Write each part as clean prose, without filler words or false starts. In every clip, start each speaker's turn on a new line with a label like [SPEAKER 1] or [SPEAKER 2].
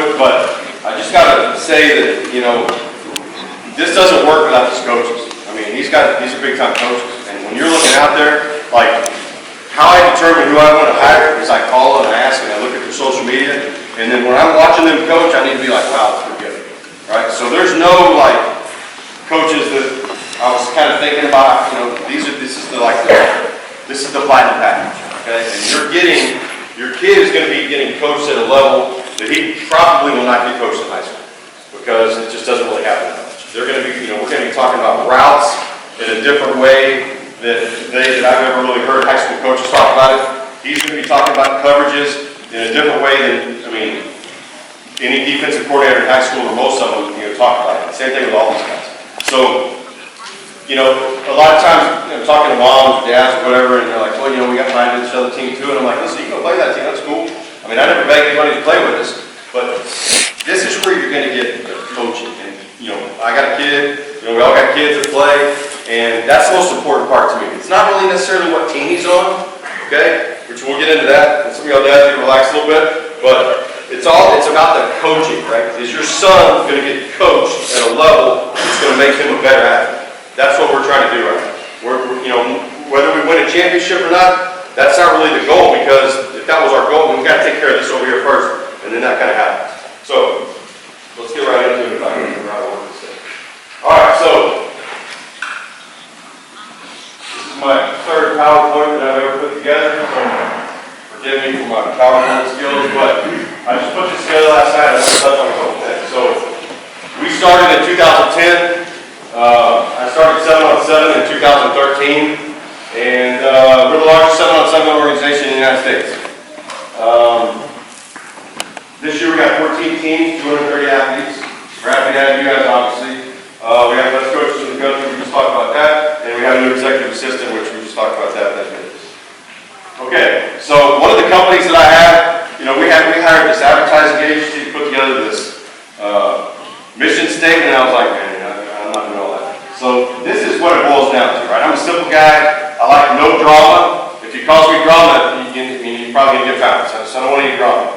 [SPEAKER 1] quick, but I just got to say that, you know, this doesn't work without these coaches. I mean, these are big time coaches. And when you're looking out there, like, how I determine who I want to hire is I call and I ask and I look at their social media. And then when I'm watching them coach, I need to be like, wow, that's pretty good. Right? So there's no, like, coaches that I was kind of thinking about, you know, this is the platinum package. Okay? And your kid is going to be getting coached at a level that he probably will not get coached in high school, because it just doesn't really happen that much. They're going to be, you know, we're going to be talking about routes in a different way that I've ever really heard high school coaches talk about it. He's going to be talking about coverages in a different way than, I mean, any defensive coordinator in high school, or most of them, you know, talk about it. Same thing with all these guys. So, you know, a lot of times, you know, talking to moms, dads, or whatever, and they're like, well, you know, we got time to this other team too, and I'm like, listen, you can go play that team, that's cool. I mean, I never beg anybody to play with us, but this is where you're going to get coaching. And, you know, I got a kid, you know, we all got kids that play, and that's the most important part to me. It's not really necessarily what team he's on, okay, which we'll get into that, and some of y'all dads can relax a little bit, but it's about the coaching, right? Is your son going to get coached at a level that's going to make him a better athlete? That's what we're trying to do right now. We're, you know, whether we win a championship or not, that's not really the goal, because if that was our goal, then we've got to take care of this over here first, and then that kind of happens. So, let's get right into it if I can remember how to work this thing. Alright, so, this is my third PowerPoint that I've ever put together. Forgive me for my PowerPoint skills, but I just put this together last night. I just touched on a couple things. So, we started in 2010. I started 7-on-7 in 2013. And we're the largest 7-on-7 organization in the United States. This year we got 14 teams, 230 athletes. We're happy to have you guys, obviously. We have the best coaches in the country, we just talked about that. And we have a new executive assistant, which we just talked about that. Okay, so one of the companies that I have, you know, we hired this advertising agency to put together this mission statement, and I was like, man, I'm not doing all that. So this is what it boils down to, right? I'm a simple guy. I like no drama. If you cause me drama, you're probably going to get found. So I don't want any drama.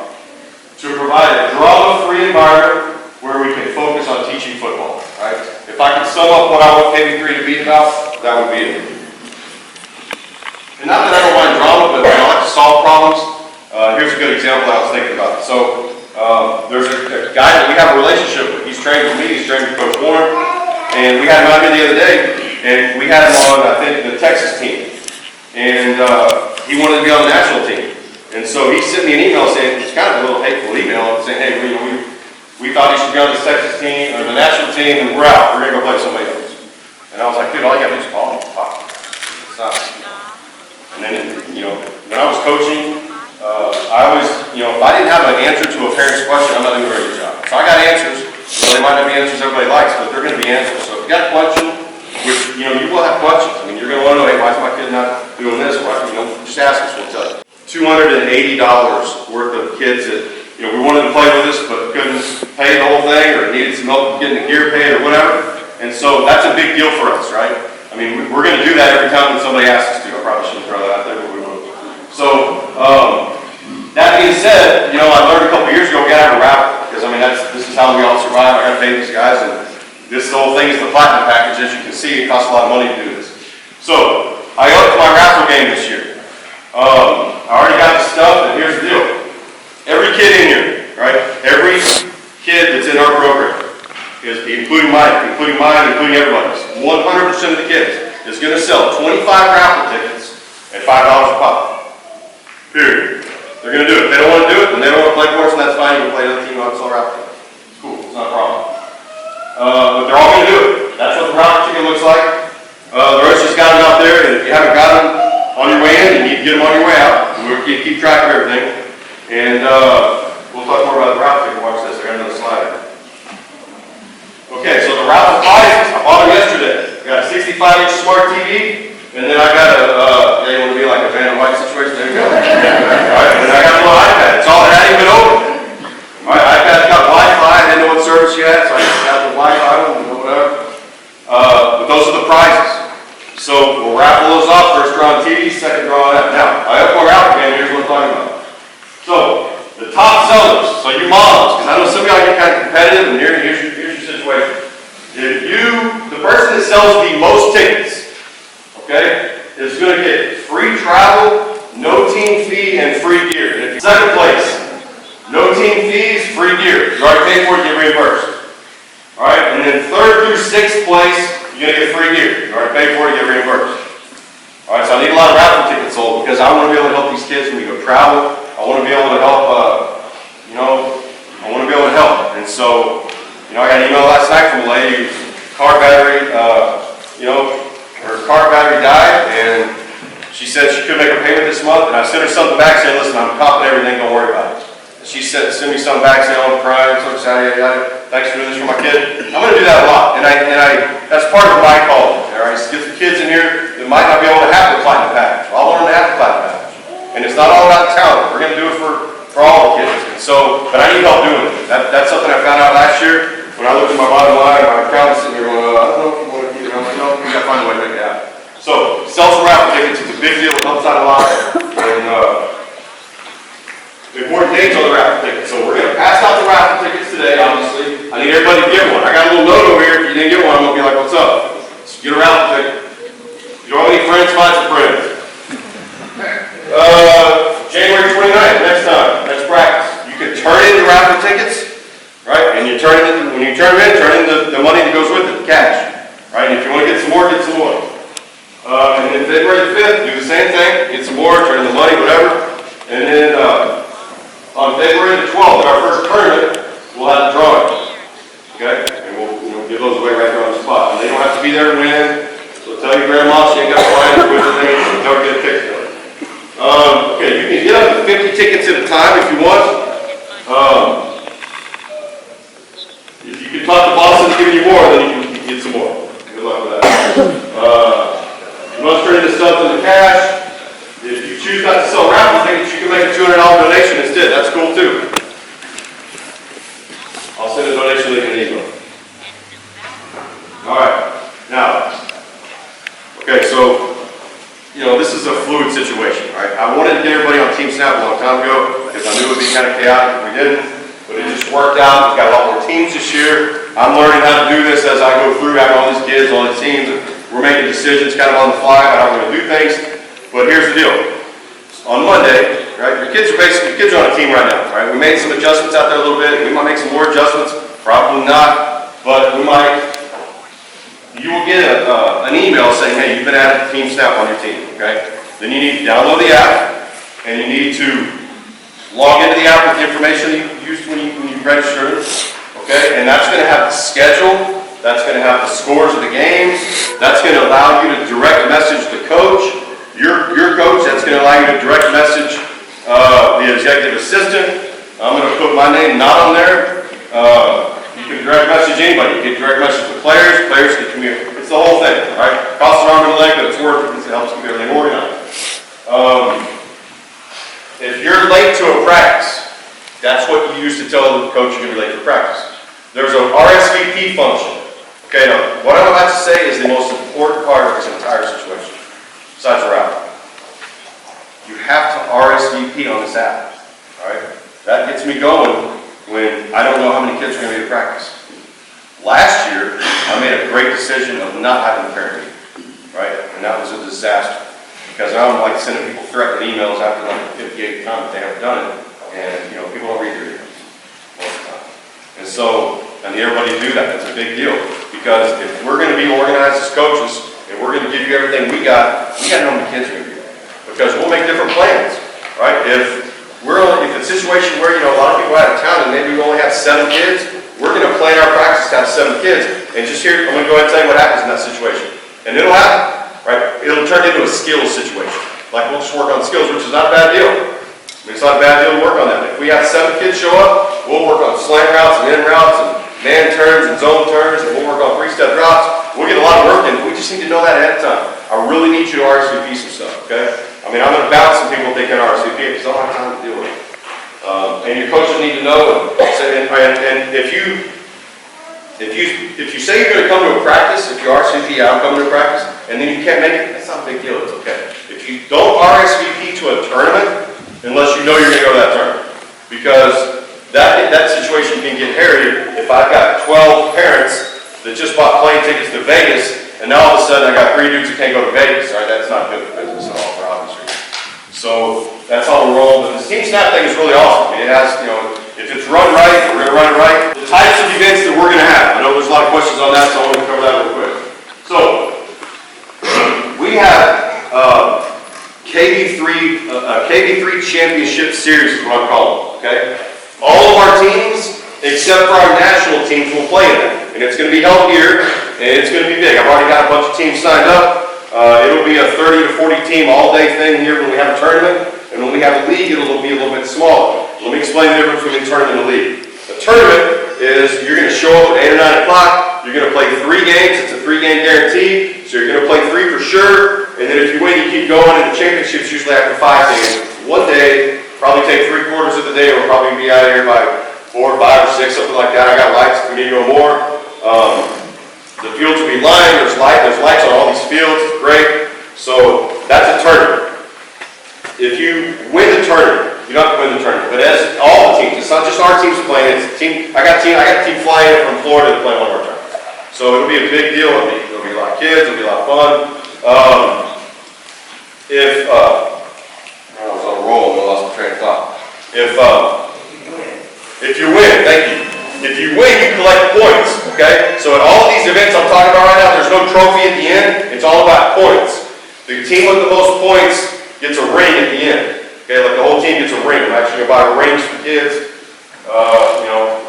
[SPEAKER 1] To provide a drama-free environment where we can focus on teaching football, right? If I could sum up what I want KB3 to be about, that would be it. And not that I don't mind drama, but I like to solve problems. Here's a good example I was thinking about. So there's a guy that we have a relationship with. He's trained with me. He's trained with Coach Warren. And we had him out here the other day, and we had him on, I think, the Texas team. And he wanted to be on the national team. And so he sent me an email saying, it's kind of a little hateful email, saying, hey, we thought he should be on this Texas team, or the national team, and we're out. We're going to go play somebody else. And I was like, dude, all you got to do is call me. It's not. And then, you know, when I was coaching, I always, you know, if I didn't have an answer to a parent's question, I'm not doing a very good job. So I got answers. Well, they might not be answers everybody likes, but they're going to be answers. So if you got a question, which, you know, you will have questions. I mean, you're going to want to know, hey, why is my kid not doing this? Why, you know, just ask us, we'll tell you. $280 worth of kids that, you know, we wanted to play with us, but couldn't pay the whole thing, or needed some help getting the gear paid, or whatever. And so that's a big deal for us, right? I mean, we're going to do that every time that somebody asks us to. I probably shouldn't throw that out there, but we will. So, that being said, you know, I learned a couple years ago we got to have a raffle. Because, I mean, this is how we all survive. I got to pay these guys, and this whole thing is the platinum package. As you can see, it costs a lot of money to do this. So, I upped my raffle game this year. I already got the stuff, and here's the deal. Every kid in here, right? Every kid that's in our program, including mine, including everybody's, 100% of the kids is going to sell 25 raffle tickets at $5 a pop. Period. They're going to do it. If they don't want to do it, then they don't want to play for us, and that's fine. You can play another team on sell raffle tickets. It's cool. It's not a problem. But they're all going to do it. That's what the raffle ticket looks like. The rest just got them out there, and if you haven't got them on your way in, you need to get them on your way out. We'll keep track of everything. And we'll talk more about the raffle ticket. Watch this. I got another slide. Okay, so the raffle prizes, I bought them yesterday. I got a 65-inch smart TV, and then I got a, you want to be like a Van White situation? There you go. All right, and then I got a little iPad. It's all that hadn't even open. All right, iPad's got Wi-Fi. I didn't know what service you had, so I just got the Wi-Fi or whatever. But those are the prizes. So we'll raffle those off. First draw on TV, second draw on that. Now, I have more raffle game. Here's what I'm talking about. So the top sellers. So you moms, because I know some of y'all get kind of competitive, and here's your situation. If the person that sells the most tickets, okay, is going to get free travel, no team fee, and free gear. And if you're second place, no team fees, free gear. You already paid for it, get reimbursed. All right, and then third through sixth place, you're going to get free gear. You already paid for it, get reimbursed. All right, so I need a lot of raffle tickets sold because I want to be able to help these kids when we go travel. I want to be able to help, I want to be able to help. And so, I got an email last night from a lady whose car battery, her car battery died, and she said she couldn't make her payment this month, and I sent her something back saying, listen, I'm confident everything, don't worry about it. And she said, send me something back saying, oh, I'm crying, so excited, thanks for doing this for my kid. I'm going to do that a lot, and that's part of my calling, all right? Get the kids in here that might not be able to have the platinum package. Well, I want them to have the platinum package. And it's not all about talent. We're going to do it for all the kids. And so, but I need help doing it. That's something I found out last year when I looked at my bottom line, my accountant's sitting here going, I don't know if you want to keep it. I'm like, no, we got to find a way to make it happen. So, sell some raffle tickets. It's a big deal. It helps out a lot. And the important dates on the raffle tickets. So we're going to pass out the raffle tickets today, obviously. I need everybody to get one. I got a little note over here. If you didn't get one, I'm going to be like, what's up? So get a raffle ticket. If you don't have any friends, find some friends. January 29th, next time. Next practice. You can turn in the raffle tickets, right? And when you turn them in, turn in the money that goes with it, cash. Right? And if you want to get some more, get some more. And then February 5th, do the same thing. Get some more, turn in the money, whatever. And then on February the 12th, at our first tournament, we'll have the drawing. Okay? And we'll give those away right there on the spot. And they don't have to be there to win. So tell your grandma she ain't got to find with the thing. Don't get a picture. Okay, you can get up to 50 tickets at a time if you want. If you can talk to Boston giving you more, then you can get some more. Good luck with that. You must turn this stuff into cash. If you choose not to sell raffle tickets, you can make a $200 donation instead. That's cool too. I'll send a donation link in an email. All right. Now, okay, so this is a fluid situation, right? I wanted to get everybody on Team Snap a long time ago because I knew it would be kind of chaotic if we didn't, but it just worked out. We've got a lot more teams this year. I'm learning how to do this as I go through, having all these kids, all these teams. We're making decisions kind of on the fly about how we're going to do things. But here's the deal. On Monday, right, your kids are on a team right now, right? We made some adjustments out there a little bit. We might make some more adjustments, probably not, but you will get an email saying, hey, you've been added to Team Snap on your team, okay? Then you need to download the app, and you need to log into the app with the information you used when you registered, okay? And that's going to have the schedule, that's going to have the scores of the games, that's going to allow you to direct message the coach, your coach, that's going to allow you to direct message the executive assistant. I'm going to put my name not on there. You can direct message anybody. You can direct message the players can communicate. It's the whole thing, right? Costs an arm and a leg, but it's worth it because it helps keep everything organized. If you're late to a practice, that's what you use to tell the coach you're going to be late for practice. There's an RSVP function. Okay, now, what I'm about to say is the most important part of this entire situation, besides the route. You have to RSVP on this app, all right? That gets me going when I don't know how many kids are going to be at practice. Last year, I made a great decision of not having a parent meeting, right? And that was a disaster because I don't like sending people threatening emails after like the 58th time that they haven't done it, and people don't read their emails most of the time. And so, everybody do that. That's a big deal because if we're going to be organized as coaches and we're going to give you everything we got to know how many kids are going to be there because we'll make different plans, right? If it's a situation where a lot of people are out of town and maybe we only have 7 kids, we're going to plan our practice to have 7 kids. And just here, I'm going to go ahead and tell you what happens in that situation. And it'll happen, right? It'll turn into a skills situation. Like we'll just work on skills, which is not a bad deal. It's not a bad deal to work on that. If we have 7 kids show up, we'll work on slant routes and in routes and man turns and zone turns, and we'll work on 3-step drops. We'll get a lot of work in. We just need to know that ahead of time. I really need you to RSVP some stuff, okay? I'm going to bounce some people thinking RSVP because I don't have time to deal with it. And your coaches need to know. And if you say you're going to come to a practice, if you RSVP, I'm coming to a practice, and then you can't make it, that's not a big deal. It's okay. If you don't RSVP to a tournament, unless you know you're going to go to that tournament, because that situation can get hairy if I've got 12 parents that just bought plane tickets to Vegas, and now all of a sudden I got 3 dudes that can't go to Vegas. Right? That's not good for business at all, for obvious reasons. So that's how we're rolling. But the team snap thing is really awesome. It has, you know, if it's run right, we're going to run it right. The types of events that we're going to have. I know there's a lot of questions on that, so I want to cover that real quick. So we have KB3 Championship Series is what I'm calling. Okay. All of our teams, except for our national teams, will play in it. And it's going to be held here, and it's going to be big. I've already got a bunch of teams signed up. It'll be a 30 to 40 team all-day thing here when we have a tournament. And when we have a league, it'll be a little bit smaller. Let me explain the difference between a tournament and a league. A tournament is you're going to show up at 8 or 9 o'clock. You're going to play 3 games. It's a 3-game guarantee. So you're going to play 3 for sure. And then if you win, you keep going. And the championship's usually after 5 games. One day, probably take 3/4 of the day. We'll probably be out of here by 4, 5, or 6, something like that. I got lights if we need to go more. The fields will be lined. There's lights on all these fields. It's great. So that's a tournament. If you win the tournament, you don't have to win the tournament. But as all the teams, it's not just our teams playing. It's a team. I got a team flying in from Florida to play one of our tournaments. So it'll be a big deal. There'll be a lot of kids. It'll be a lot of fun. I was on a roll. I lost my train of thought. If you win, thank you. If you win, you collect points, okay? So at all of these events I'm talking about right now, there's no trophy at the end. It's all about points. The team with the most points gets a ring at the end. Okay, like the whole team gets a ring. I'm actually going to buy rings for kids. You know,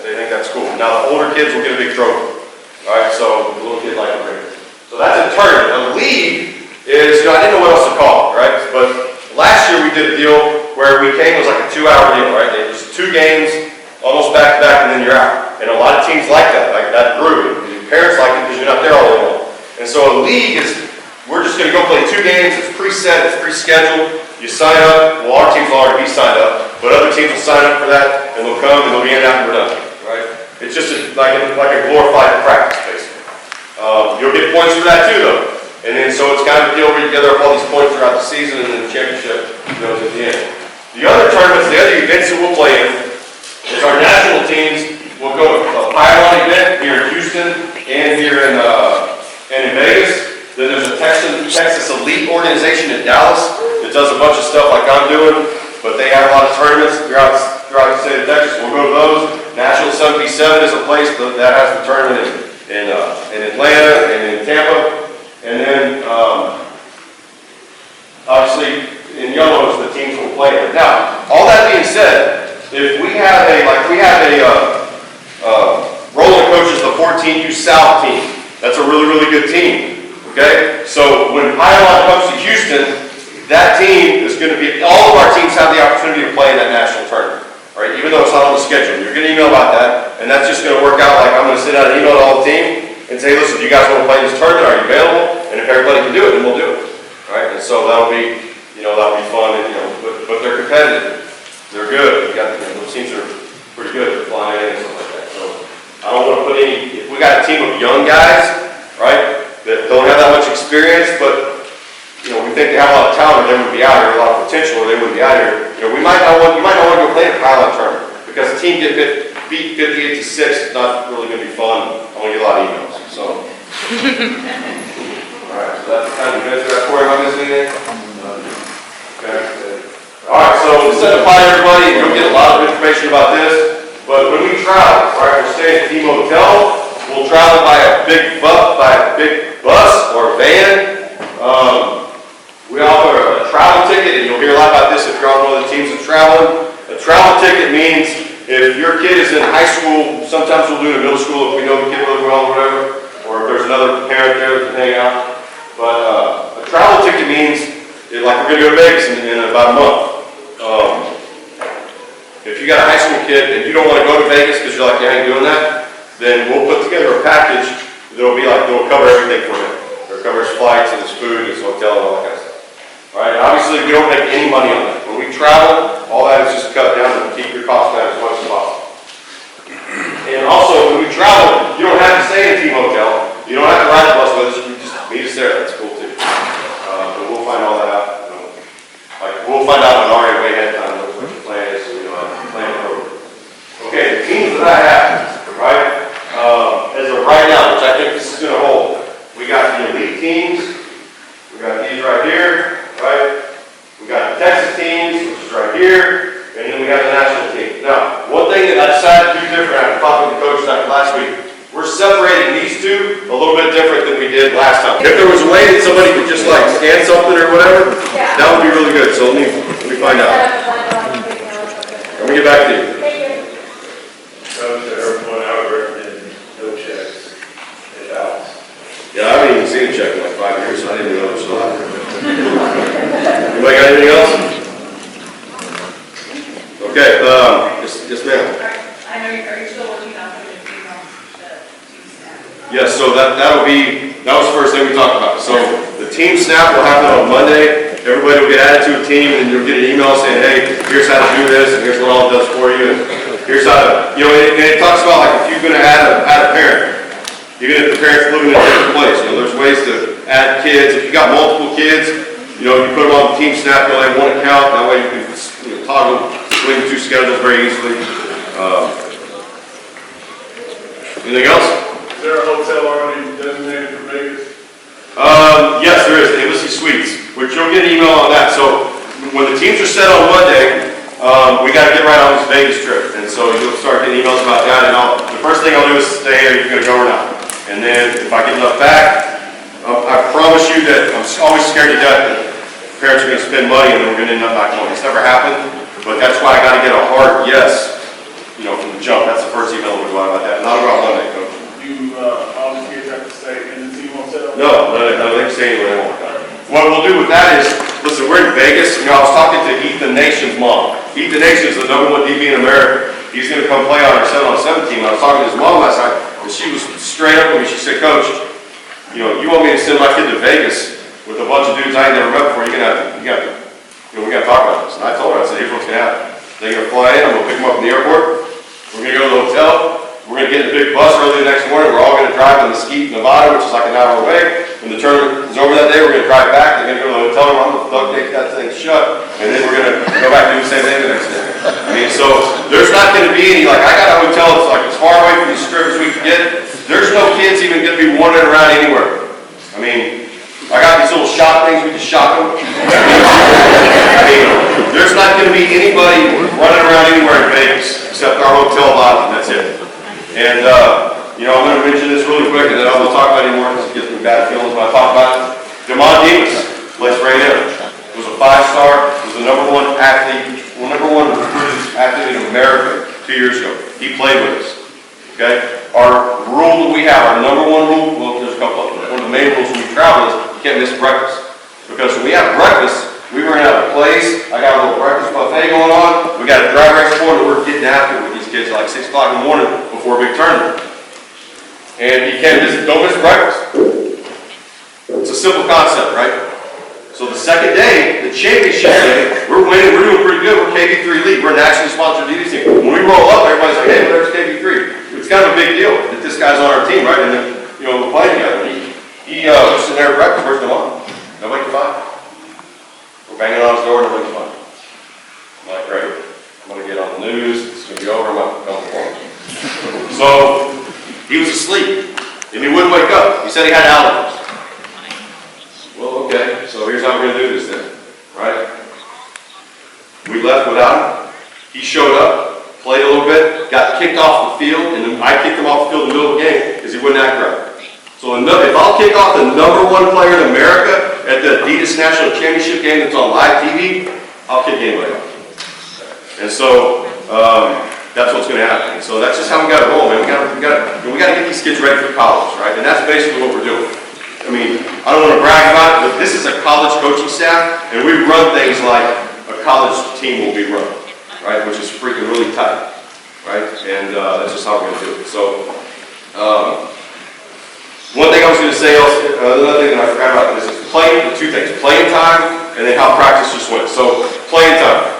[SPEAKER 1] they think that's cool. Now the older kids will get a big trophy. All right, so the little kid like a ring. So that's a tournament. A league is, you know, I didn't know what else to call it, right? But last year we did a deal where we came, it was like a 2-hour deal, right? It was 2 games, almost back to back, and then you're out. And a lot of teams like that grew. Your parents like it because you're not there all day long. And so a league is, we're just going to go play 2 games. It's preset, it's pre-scheduled. You sign up. Well, our teams will already be signed up, but other teams will sign up for that, and they'll come and they'll be in after we're done. Right? It's just like a glorified practice, basically. You'll get points for that too, though. And then so it's kind of a deal where you gather up all these points throughout the season, and then the championship goes at the end. The other tournaments, the other events that we'll play in, is our national teams. We'll go to a pylon event here in Houston and here in Vegas. Then there's a Texas elite organization in Dallas that does a bunch of stuff like I'm doing, but they have a lot of tournaments throughout the state of Texas. We'll go to those. National 7v7 is a place that has the tournament in Atlanta and in Tampa. And then, obviously, in yellow is the teams we'll play in. Now, all that being said, if we have Roland coaches the 14U South team. That's a really, really good team. Okay? So when Pylon comes to Houston, that team is going to be, all of our teams have the opportunity to play in that national tournament. Right? Even though it's not on the schedule. You're going to email about that, and that's just going to work out like I'm going to send out an email to all the team and say, listen, if you guys want to play this tournament, are you available? And if everybody can do it, then we'll do it. Right? And so that'll be fun, and but they're competitive. They're good. We got those teams are pretty good at flying in and stuff like that. So I don't want to put any. If we got a team of young guys, right, that don't have that much experience, but we think they have a lot of talent, they would be out here, a lot of potential, or they wouldn't be out here. You might not want to go play in a pylon tournament because the team get beat 58-6. It's not really going to be fun. I'm going to get a lot of emails. So. All right. So that's kind of good. Corey, am I missing anything? Okay. All right, so to set up by everybody, you'll get a lot of information about this. But when we travel, all right, we'll stay at the team hotel. We'll travel by a big bus or van. We offer a travel ticket, and you'll hear a lot about this if you're on one of the teams that's traveling. A travel ticket means if your kid is in high school, sometimes we'll do it in middle school if we know the kid really well or whatever, or if there's another parent there that can hang out. But a travel ticket means like we're going to go to Vegas in about a month. If you got a high school kid and you don't want to go to Vegas because you're like, yeah, I ain't doing that, then we'll put together a package that'll cover everything for him. It'll cover his flights and his food and his hotel and all that kind of stuff. All right, obviously we don't make any money on that. When we travel, all that is just cut down to keep your costs down as much as possible. And also, when we travel, you don't have to stay in a team hotel. You don't have to ride the bus with us. You can just meet us there. That's cool too. But we'll find all that out. We'll find out on our way ahead of time what your plan is, so we know how to plan it over. teams that I have, right, as of right now, which I think this is going to hold, we got the elite teams, we got these right here, right? We got the Texas teams, which is right here, and then we got the national team. Now, one thing that I decided to do different after talking to the coaches after last week, we're separating these two a little bit different than we did last time. If there was a way that somebody could just like scan something or whatever, that would be really good. So let me find out. Let me get back to you.
[SPEAKER 2] Coach, everyone, I would recommend no checks and outs.
[SPEAKER 1] Yeah, I haven't even seen a check in like 5 years, so I didn't even know it was still out there. Anybody got anything else? Okay, yes ma'am.
[SPEAKER 3] I know, are you still working on putting the team snap?
[SPEAKER 1] Yes, so that was the first thing we talked about. So the team snap will happen on Monday. Everybody will get added to a team and you'll get an email saying, hey, here's how to do this and here's what all it does for you. And here's how to, and it talks about like if you're going to add a parent, even if the parent's living in a different place. There's ways to add kids. If you got multiple kids, you put them on the team snap, you'll have one account. That way you can toggle between the two schedules very easily. Anything else?
[SPEAKER 2] Is there a hotel already designated for Vegas?
[SPEAKER 1] Yes, there is, the Embassy Suites, which you'll get an email on that. So when the teams are set on Monday, we got to get right on this Vegas trip. And so you'll start getting emails about that. And the first thing I'll do is say, hey, are you going to go or not? And then if I get enough back, I promise you that I'm always scared to death that parents are going to spend money and then we're going to end up not going. It's never happened, but that's why I got to get a hard yes, from the jump. That's the first email we're going about that. Not about Monday, Coach.
[SPEAKER 2] You, all the kids have to stay in the team hotel?
[SPEAKER 1] No, they can stay anywhere they want. What we'll do with that is, listen, we're in Vegas. I was talking to Ethan Nation's mom. Ethan Nation is the #1 DB in America. He's going to come play on our 7-on-7 team. I was talking to his mom last night, and she was straight up with me. She said, Coach, you want me to send my kid to Vegas with a bunch of dudes I ain't never met before? We got to talk about this. And I told her, I said, here's what's going to happen. They're going to fly in. I'm going to pick them up in the airport. We're going to go to the hotel. We're going to get in a big bus early the next morning. We're all going to drive to Mesquite, Nevada, which is like an hour away. When the tournament is over that day, we're going to drive back. They're going to go to the hotel room. I'm going to duct tape that thing shut. And then we're going to go back and do the same thing the next day. So there's not going to be any, I got a hotel that's like as far away from the strip as we can get. There's no kids even going to be wandering around anywhere. I got these little shot things. We just shot them. There's not going to be anybody running around anywhere in Vegas except our hotel lobby. That's it. And, I'm going to mention this really quick, and then I won't talk about it anymore because it gives me bad feelings when I talk about it. Demond Demas, let's right in. Was a 5-star, was the #1 athlete, #1 recruited athlete in America 2 years ago. He played with us. Okay? Our rule that we have, our #1 rule, well, there's a couple of them. One of the main rules when we travel is you can't miss breakfast. Because when we have breakfast, we run out of place. I got a little breakfast buffet going on. We got a dry race floor that we're getting after with these kids at like 6 o'clock in the morning before a big tournament. And you can't don't miss breakfast. It's a simple concept, right? So the second day, the championship day, we're winning, we're doing pretty good. We're KB3 League. We're nationally sponsored DD team. When we roll up, everybody's like, hey, there's KB3. It's kind of a big deal that this guy's on our team, right? And then, we're playing together. He was sitting there at breakfast, where's the mom? Nobody can find him. We're banging on his door, nobody can find him. I'm like, great. I'm going to get on the news. It's going to be over. I'm not going to come home. So, he was asleep, and he wouldn't wake up. He said he had allergies. Well, okay, so here's how we're going to do this then, right? We left without him. He showed up, played a little bit, got kicked off the field, and then I kicked him off the field in the middle of the game because he wouldn't act right. So if I'll kick off the #1 player in America at the Adidas National Championship game that's on live TV, I'll kick anybody off. And so, that's what's going to happen. So that's just how we got to roll, man. We got to get these kids ready for college, right? And that's basically what we're doing. I don't want to brag about it, but this is a college coaching staff, and we run things like a college team will be run, right? Which is freaking really tight, right? And that's just how we're going to do it. So, one thing I was going to say, another thing that I forgot about this is two things: playing time, and then how practice just went. So, playing time.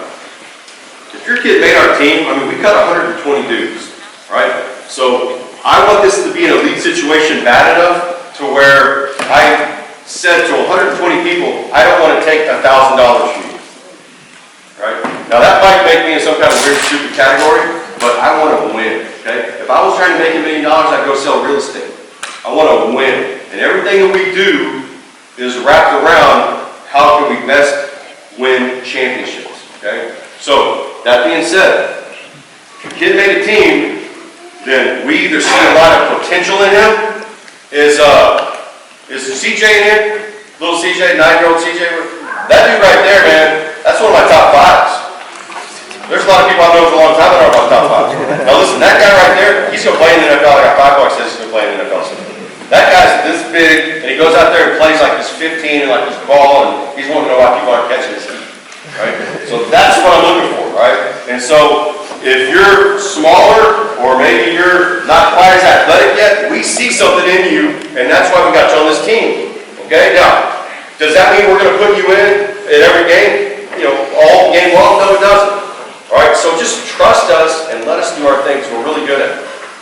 [SPEAKER 1] If your kid made our team, we cut 120 dudes, right? So I want this to be an elite situation bad enough to where I said to 120 people, I don't want to take $1,000 from you, right? Now that might make me in some kind of weird, stupid category, but I want to win. sell real estate. I want to win. And everything that we do is wrapped around how can we best win championships, okay? So, that being said, if a kid made a team, then we either see a lot of potential in him. Is CJ in here? Little CJ, 9-year-old CJ? That dude right there, man, that's one of my top 5s. There's a lot of people I've known for a long time that are my top 5s. Now listen, that guy right there, he's going to play in the NFL. I got $5 says he's going to play in the NFL. That guy's this big, and he goes out there and plays like he's 15 and like he's ball, and he's wanting to know why people aren't catching this thing, right? So that's what I'm looking for, right? And so if you're smaller, or maybe you're not quite as athletic yet, we see something in you, and that's why we got you on this team, okay? Now, does that mean we're going to put you in at every game, all game long? No, it doesn't. All right, so just trust us and let us do our things. We're really good at it.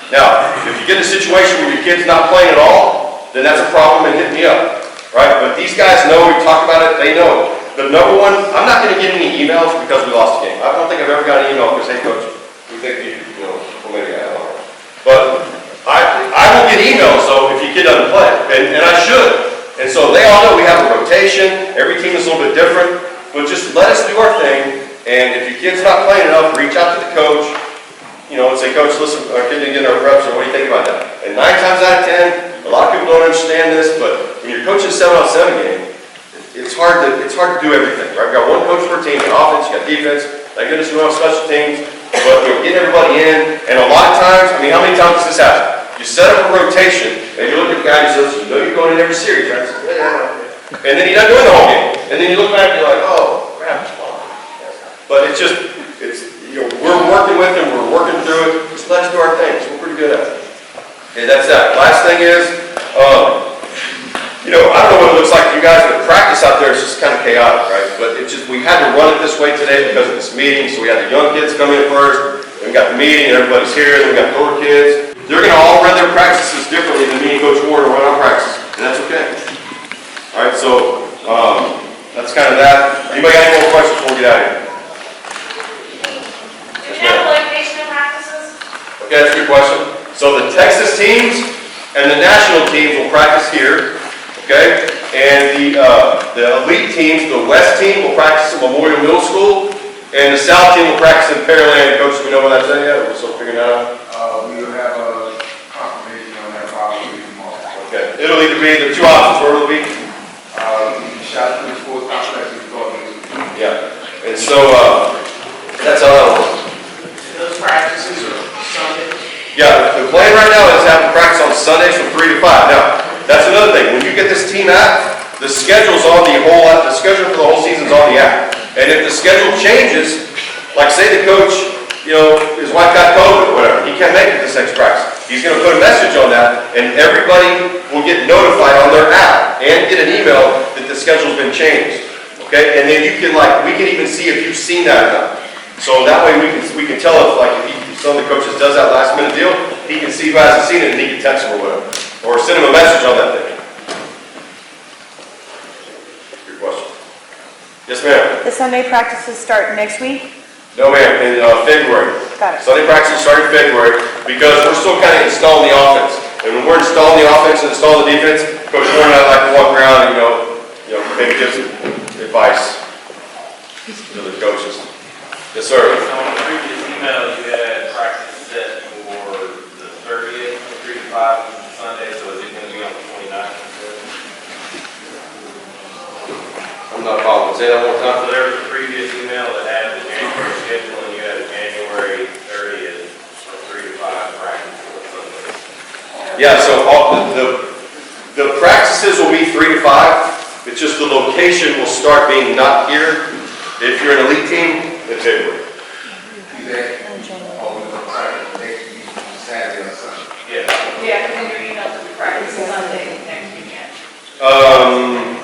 [SPEAKER 1] Now, if you get in a situation where your kid's not playing at all, then that's a problem and hit me up, right? But these guys know, we talked about it, they know. The number one, I'm not going to get any emails because we lost a game. I don't think I've ever got an email because, hey, coach, we think well, maybe I don't know. But I will get emails, though, if your kid doesn't play, and I should. And so they all know we have a rotation. Every team is a little bit different. But just let us do our thing. And if your kid's not playing enough, reach out to the coach, and say, Coach, listen, our kid didn't get our reps, or what do you think about that? And 9 times out of 10, a lot of people don't understand this, but when you're coaching a 7-on-7 game, it's hard to do everything, right? You've got one coach per team, you got offense, you got defense, thank goodness we don't have special teams, but getting everybody in, and a lot of times, how many times does this happen? You set up a rotation, and you look at the guy who says, you're going in every series, right? And then he doesn't do the whole game. And then you look back and you're like, oh, crap. But we're working with him, we're working through it. Just let's do our things. We're pretty good at it. Okay, that's that. Last thing is, I don't know what it looks like to you guys, but practice out there is just kind of chaotic, right? But we had to run it this way today because of this meeting. So we had the young kids come in first, and we got the meeting, and everybody's here, and then we got the older kids. They're going to all run their practices differently than me and Coach Ward run our practices, and that's okay. All right, so that's kind of that. Anybody got any more questions before we get out of here?
[SPEAKER 3] Do we have a location of practices?
[SPEAKER 1] Okay, that's a good question. So the Texas teams and the national teams will practice here, okay? And the elite teams, the West team will practice at Memorial Middle School, and the South team will practice in Pearland. Coach, do we know where that's at yet? We're still figuring that out.
[SPEAKER 4] We will have a confirmation on that probably tomorrow.
[SPEAKER 1] Okay, it'll either be the 2 options. Where will it be?
[SPEAKER 4] Shot through the sports complex is going to.
[SPEAKER 1] Yeah, and so that's how that works.
[SPEAKER 5] Those practices are Sunday.
[SPEAKER 1] Yeah, the plan right now is having practice on Sundays from 3 to 5. Now, that's another thing. When you get this team app, the schedule's on the schedule for the whole season's on the app. And if the schedule changes, like say the coach, his wife got COVID or whatever, he can't make it this next practice. He's going to put a message on that, and everybody will get notified on their app and get an email that the schedule's been changed. Okay, and then we can even see if you've seen that or not. So that way we can tell if some of the coaches does that last minute deal, he can see who hasn't seen it and he can text him or whatever, or send him a message on that thing. Your question? Yes, ma'am.
[SPEAKER 6] The Sunday practices start next week?
[SPEAKER 1] No, ma'am, in February.
[SPEAKER 6] Got it.
[SPEAKER 1] Sunday practice started in February because we're still kind of installing the offense. And when we're installing the offense and installing the defense, Coach Warren and I like to walk around and, maybe give some advice to the coaches. Yes, sir.
[SPEAKER 2] So on the previous email, you had practice set for the 30th, 3 to 5 on Sunday, so is it going to be on the 29th?
[SPEAKER 1] I'm not following. Say that one more
[SPEAKER 2] So
[SPEAKER 1] time.
[SPEAKER 2] there was a previous email that had the January schedule, and you had a January 30th from 3 to 5 practice for Sunday.
[SPEAKER 1] Yeah, so the practices will be 3 to 5. It's just the location will start being not here. If you're an elite team, in February.
[SPEAKER 4] Saturday or Sunday.
[SPEAKER 2] Yeah.
[SPEAKER 3] Yeah, because in your email to the practice Sunday next weekend.
[SPEAKER 1] I don't know.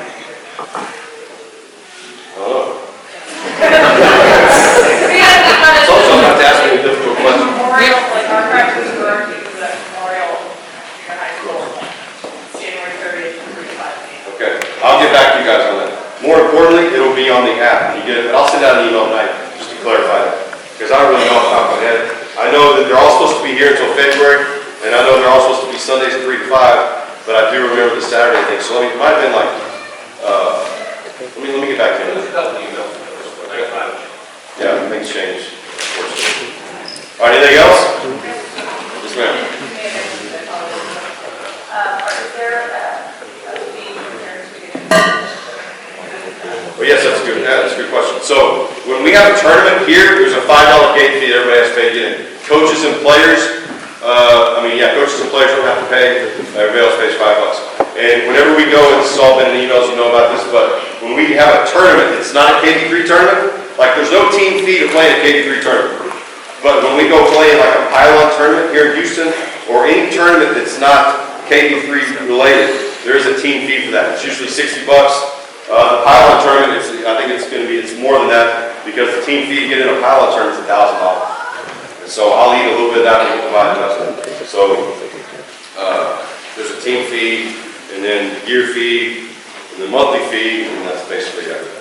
[SPEAKER 1] So I'm not asking a difficult question.
[SPEAKER 3] Memorial, our practice is our because that's Memorial Junior High School. It's January 30th from 3 to 5 p.m.
[SPEAKER 1] Okay, I'll get back to you guys on that. More importantly, it'll be on the app. You get it, but I'll send out an email tonight just to clarify that. Because I don't really know off the top of my head. I know that they're all supposed to be here until February, and I know they're all supposed to be Sundays 3 to 5, but I do remember the Saturday thing, so it might have been like, let me get back to it.
[SPEAKER 2] There's a couple emails. I got mine.
[SPEAKER 1] Yeah, things change. All right, anything else? Yes, ma'am.
[SPEAKER 3] Is there a fee for parents to get in?
[SPEAKER 1] Well, yes, that's good. Yeah, that's a good question. So when we have a tournament here, there's a $5 gate fee that everybody has to pay to get in. Coaches and players, coaches and players don't have to pay. Everybody else pays $5. And whenever we go, and this has all been in emails, you know about this, but when we have a tournament, it's not a KB3 tournament. Like there's no team fee to play in a KB3 tournament. But when we go play in like a pylon tournament here in Houston, or any tournament that's not KB3 related, there is a team fee for that. It's usually $60. The pylon tournament, I think it's more than that, because the team fee to get in a pylon tournament is $1,000. And so I'll eat a little bit of that and we'll divide it. So there's a team fee, and then year fee, and the monthly fee, and that's basically everything.